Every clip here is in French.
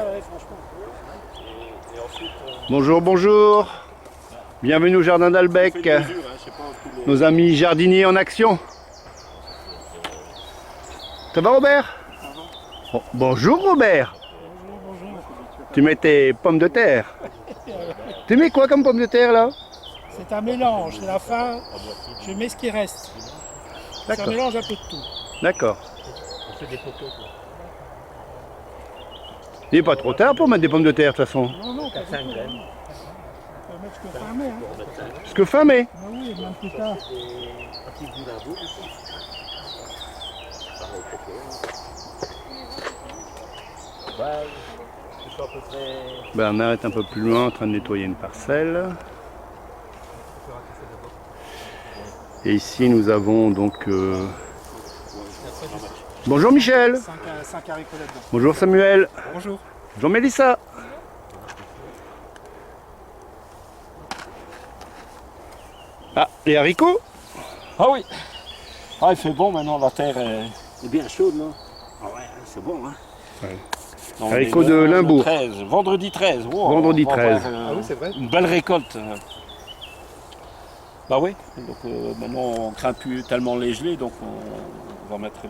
Ouais, franchement. Et ensuite, Bonjour, bonjour. Bienvenue au jardin d'Albec. on fait une mesure, hein, je sais pas, tous les... Nos amis jardiniers en action. Ça va Robert? Oh, bonjour Robert. Bonjour. Tu mets tes pommes de terre. Tu mets quoi comme pommes de terre là? C'est un mélange, c'est la fin, je mets ce qui reste. C'est un D'accord. mélange un peu de tout. D'accord. On fait des poteaux, quoi. Il n'est pas trop tard pour mettre des pommes de terre de toute façon. Non, non, pas 5 du tout. graines. On peut mettre ce que fin mai. Hein. Parce que fin mai. Ah oui, même plus tard. Actifs du limbourg. Pareil, poteau. Ouais, c'est à peu près... Bernard est un peu plus loin en train de nettoyer une parcelle. Et ici nous avons donc... Bonjour Michel. 5 haricots là-dedans. Bonjour Samuel. Bonjour. Bonjour Mélissa. Ah, les haricots? Ah oui. Ah, il fait bon maintenant, la terre est C'est bien chaud, là. Ah ouais, c'est bon, hein. Ouais. Non, on Haricots est de le Limbourg. 13, vendredi 13. Wow, Vendredi on va 13. avoir, Ah oui, c'est vrai. une belle récolte. Bah oui, donc maintenant on craint plus tellement les gelées, donc on va mettre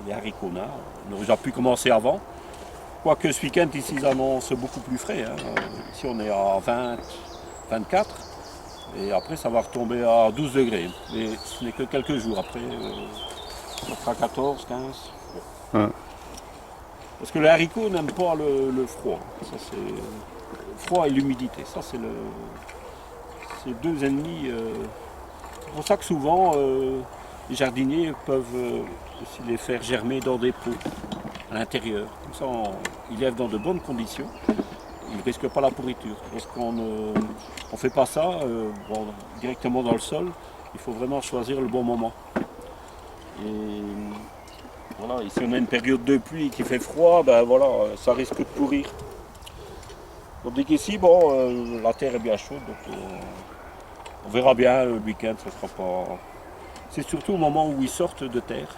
les haricots là. On aurait déjà pu commencer avant. Quoique ce week-end ici ils annoncent beaucoup plus frais. Hein. Ici on est à 20, 24. Et après ça va retomber à 12 degrés. Mais ce n'est que quelques jours. Après ça sera 14, 15. Ouais. Parce que le haricot n'aime pas le froid. Ça, c'est le froid et l'humidité. Ça, c'est deux ennemis. C'est pour ça que souvent, les jardiniers peuvent aussi les faire germer dans des pots à l'intérieur. Comme ça, ils lèvent dans de bonnes conditions. Ils ne risquent pas la pourriture. Lorsqu'on ne fait pas ça directement dans le sol, il faut vraiment choisir le bon moment. Et voilà, ici on a une période de pluie qui fait froid, ben voilà, ça risque de pourrir. Donc qu'ici, la terre est bien chaude, donc on verra bien le week-end, ce sera pas. C'est surtout au moment où ils sortent de terre.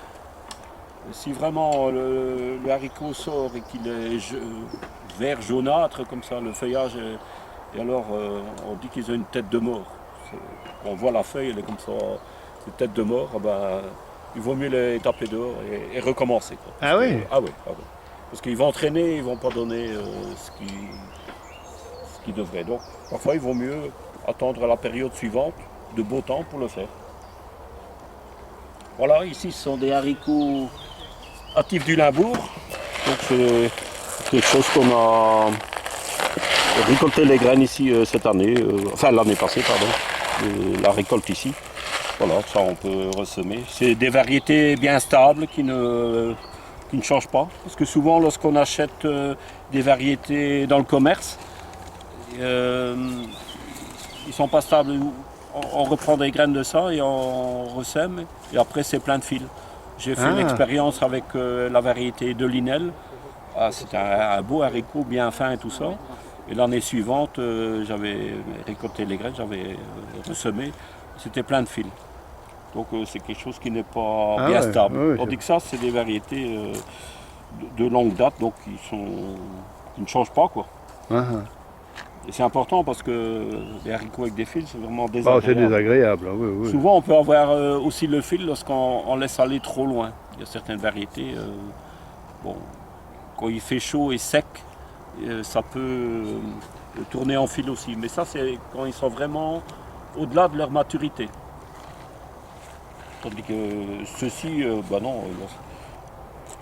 Si vraiment le haricot sort et qu'il est vert jaunâtre comme ça, le feuillage, et alors on dit qu'ils ont une tête de mort. On voit la feuille, elle est comme ça, une tête de mort, il vaut mieux les taper dehors et recommencer. Quoi. Ah oui? Ah oui. Parce qu'ils vont entraîner, ils ne vont pas donner ce qu'ils devraient. Donc parfois il vaut mieux attendre la période suivante de beau temps pour le faire. Voilà, ici ce sont des haricots actifs du Limbourg. Donc c'est quelque chose qu'on a récolté les graines ici cette année, enfin l'année passée, pardon. La récolte ici. Voilà, ça on peut ressemer. C'est des variétés bien stables qui ne changent pas. Parce que souvent lorsqu'on achète des variétés dans le commerce, ils ne sont pas stables. On reprend des graines de ça et on ressème. Et après c'est plein de fils. J'ai fait l'expérience avec la variété de Linel. Ah, c'était un beau haricot bien fin et tout ça. Et l'année suivante, j'avais récolté les graines, j'avais ressemé. C'était plein de fils. Donc c'est quelque chose qui n'est pas bien stable. Tandis que ça, c'est des variétés de longue date, donc qui ne changent pas, quoi. Et c'est important parce que les haricots avec des fils, c'est vraiment désagréable. C'est désagréable, oui. Souvent, on peut avoir aussi le fil lorsqu'on laisse aller trop loin. Il y a certaines variétés, quand il fait chaud et sec, ça peut tourner en fil aussi. Mais ça, c'est quand ils sont vraiment au-delà de leur maturité. Tandis que ceux-ci, non,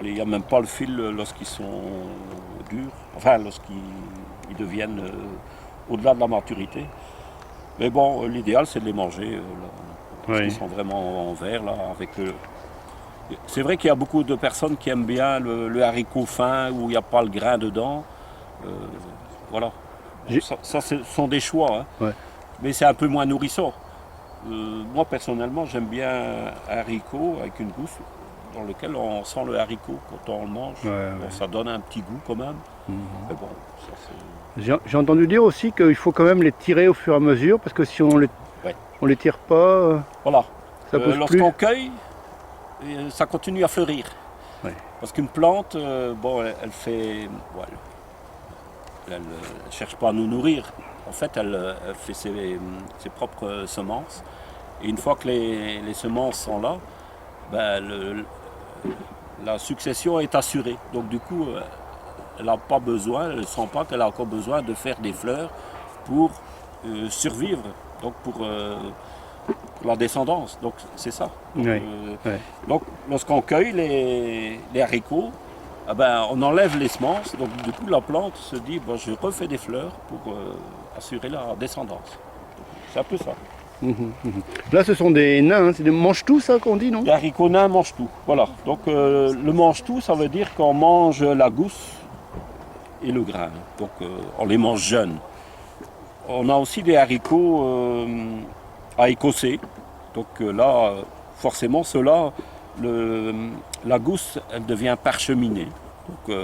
il n'y a même pas le fil lorsqu'ils sont durs, enfin lorsqu'ils deviennent au-delà de la maturité. Mais bon, l'idéal c'est de les manger parce qu'ils sont vraiment en vert là. C'est vrai qu'il y a beaucoup de personnes qui aiment bien le haricot fin où il n'y a pas le grain dedans. Voilà. Ça ce sont des choix, hein. Ouais. Mais c'est un peu moins nourrissant. Moi personnellement j'aime bien un haricot avec une gousse dans lequel on sent le haricot quand on le mange. Ça donne un petit goût quand même. Mais bon, ça c'est... J'ai entendu dire aussi qu'il faut quand même les tirer au fur et à mesure parce que si on les tire pas, voilà. Ça pousse plus. Lorsqu'on cueille, ça continue à fleurir. Ouais. Parce qu'une plante, elle fait... ne cherche pas à nous nourrir. En fait, elle fait ses propres semences. Et une fois que les semences sont là, ben, la succession est assurée. Donc du coup, elle n'a pas besoin, elle ne sent pas qu'elle a encore besoin de faire des fleurs pour survivre, donc pour la descendance. Donc c'est ça. Donc, donc lorsqu'on cueille les haricots, eh ben, on enlève les semences, donc du coup la plante se dit bon, je refais des fleurs pour assurer la descendance. C'est un peu ça. Là, ce sont des nains, hein. C'est des mange-tout, ça qu'on dit, non? Les haricots nains mangent tout. Voilà. Donc le mange-tout, ça veut dire qu'on mange la gousse et le grain. Donc on les mange jeunes. On a aussi des haricots à écosser. Donc là, forcément, ceux-là, la gousse, elle devient parcheminée. Donc,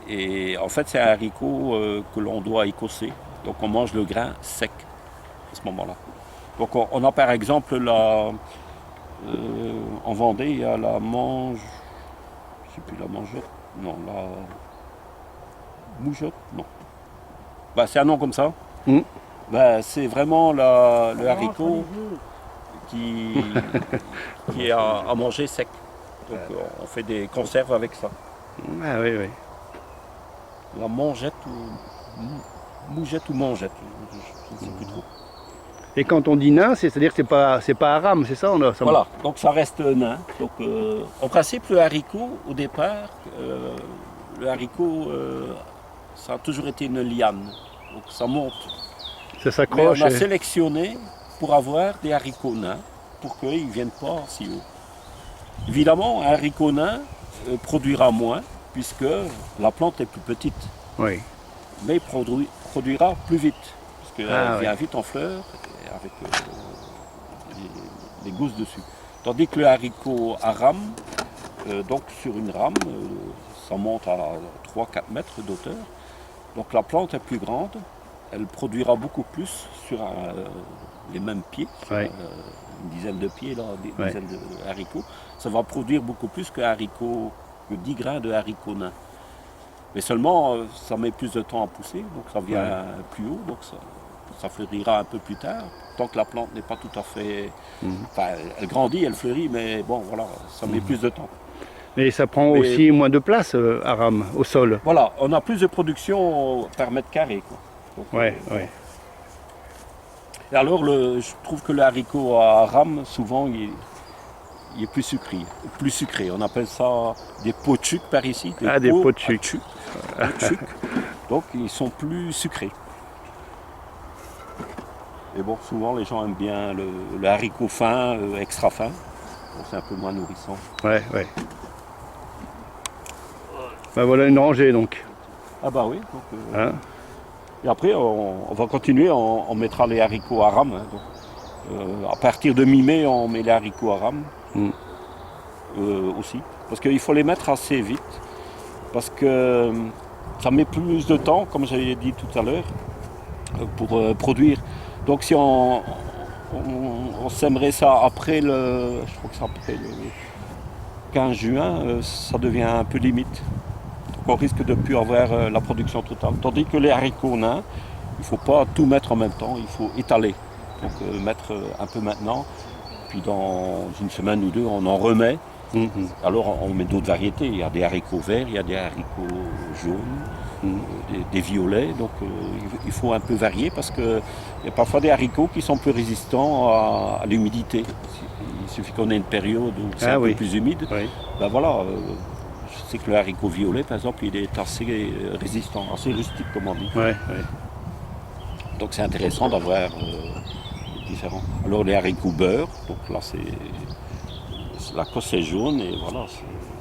et en fait, c'est un haricot que l'on doit écosser. Donc on mange le grain sec à ce moment-là. Donc on a par exemple en Vendée, il y a la mange, je ne sais plus, la mangeotte, non, la moujotte, non. Ben, c'est un nom comme ça. Ben, c'est vraiment le haricot qui est à manger sec. Donc on fait des conserves avec ça. Ah oui, oui. La mangette ou mougette ou mangette, je ne sais plus trop. Et quand on dit nain, c'est-à-dire que c'est pas aram, c'est ça, Voilà, donc ça reste nain. Donc, en principe, le haricot, au départ, le haricot, ça a toujours été une liane. Donc ça monte. Ça Mais s'accroche. on a sélectionné pour avoir des haricots nains, pour qu'ils ne viennent pas si haut. Évidemment, un haricot nain produira moins, puisque la plante est plus petite. Oui. Mais il produira plus vite, parce qu'elle vient oui. vite en fleurs, avec les gousses dessus. Tandis que le haricot à rame, donc sur une rame, ça monte à 3-4 mètres d'auteur. Donc la plante est plus grande, elle produira beaucoup plus sur les mêmes pieds, une dizaine de pieds, là, une dizaine de haricots. Ça va produire beaucoup plus que 10 grains de haricots nains. Mais seulement, ça met plus de temps à pousser, donc ça vient plus haut, donc ça fleurira un peu plus tard, tant que la plante n'est pas tout à fait... Enfin, elle grandit, elle fleurit, mais bon, voilà, ça met plus de temps. Et ça prend aussi moins de place, aram, au sol. Voilà, on a plus de production par mètre carré, quoi. Donc, Et alors, je trouve que le haricot à rame, souvent, il est plus sucré. On appelle ça des pots de chuc par ici. Des pots de chuc. Donc, ils sont plus sucrés. Et bon, souvent les gens aiment bien le haricot fin, extra fin. Bon, c'est un peu moins nourrissant. Ouais. Ben voilà une rangée donc. Ah bah oui. Donc, et après, on va continuer, on mettra les haricots à rame. Hein, donc, à partir de mi-mai, on met les haricots à rame aussi. Parce qu'il faut les mettre assez vite. Parce que ça met plus de temps, comme j'avais dit tout à l'heure, pour produire. Donc si on sèmerait ça après je crois que c'est après le 15 juin, ça devient un peu limite. Donc on risque de ne plus avoir la production totale. Tandis que les haricots nains, il ne faut pas tout mettre en même temps, il faut étaler. Donc mettre un peu maintenant, puis dans une semaine ou deux, on en remet. Alors on met d'autres variétés, il y a des haricots verts, il y a des haricots jaunes, des violets, donc il faut un peu varier parce qu'il y a parfois des haricots qui sont plus résistants à l'humidité. Il suffit qu'on ait une période où c'est un peu plus humide. Ben voilà, je sais que le haricot violet par exemple, il est assez résistant, assez rustique comme on dit. Donc c'est intéressant d'avoir différents. Alors les haricots beurre, donc là c'est... La cosse est jaune et voilà,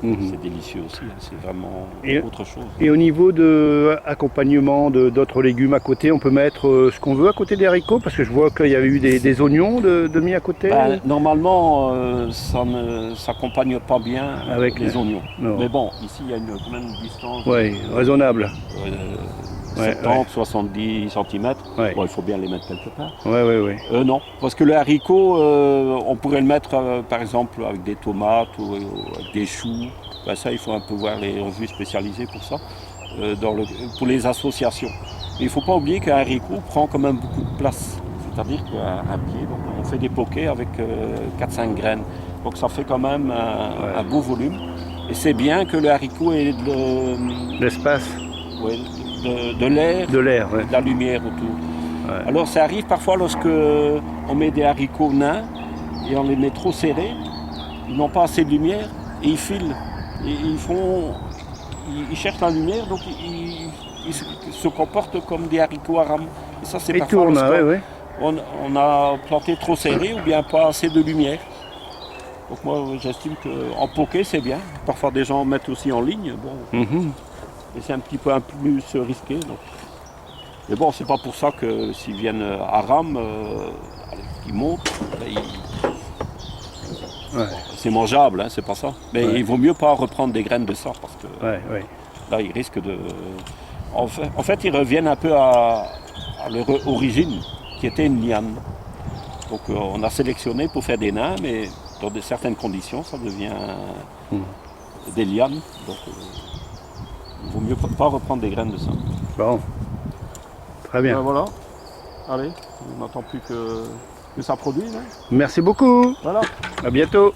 c'est délicieux aussi, hein, c'est vraiment autre chose. Et au niveau de accompagnement d'autres légumes à côté, on peut mettre ce qu'on veut à côté des haricots? Parce que je vois qu'il y avait eu des oignons de mis à côté. Normalement, ça ne s'accompagne pas bien avec les oignons. Non. Mais bon, ici il y a quand même une distance raisonnable. 70, 70 cm. Bon, il faut bien les mettre quelque part. Non, parce que le haricot, on pourrait le mettre par exemple avec des tomates ou avec des choux. Ben, ça, il faut un peu voir les revues spécialisées pour ça. pour les associations. Mais il ne faut pas oublier qu'un haricot prend quand même beaucoup de place. C'est-à-dire qu'un pied, donc on fait des poquets avec 4-5 graines. Donc ça fait quand même un beau volume. Et c'est bien que le haricot ait L'espace, de l'air, de l'air, ouais. de la lumière autour. Ouais. Alors ça arrive parfois lorsque on met des haricots nains et on les met trop serrés, ils n'ont pas assez de lumière et ils filent. Ils cherchent la lumière, donc ils se comportent comme des haricots à rames. Et ça c'est Il parfois tourne, lorsque ouais. on a planté trop serré ou bien pas assez de lumière. Donc moi j'estime qu'en poké c'est bien. Parfois des gens mettent aussi en ligne, bon, Mhm. et c'est un petit peu plus risqué. Donc. Mais bon, c'est pas pour ça que s'ils viennent à rame, ils montent, Ouais. c'est mangeable, hein, c'est pas ça. Mais Ouais. il vaut mieux pas reprendre des graines de ça parce que Ouais, ouais. là ils risquent de. En fait, ils reviennent un peu à leur origine, qui était une liane. Donc on a sélectionné pour faire des nains, mais dans certaines conditions, ça devient des lianes. Donc il vaut mieux pas reprendre des graines de ça. Bon. Très bien. Ben voilà. Allez, on n'attend plus que ça produise. Hein. Merci beaucoup. Voilà. À bientôt.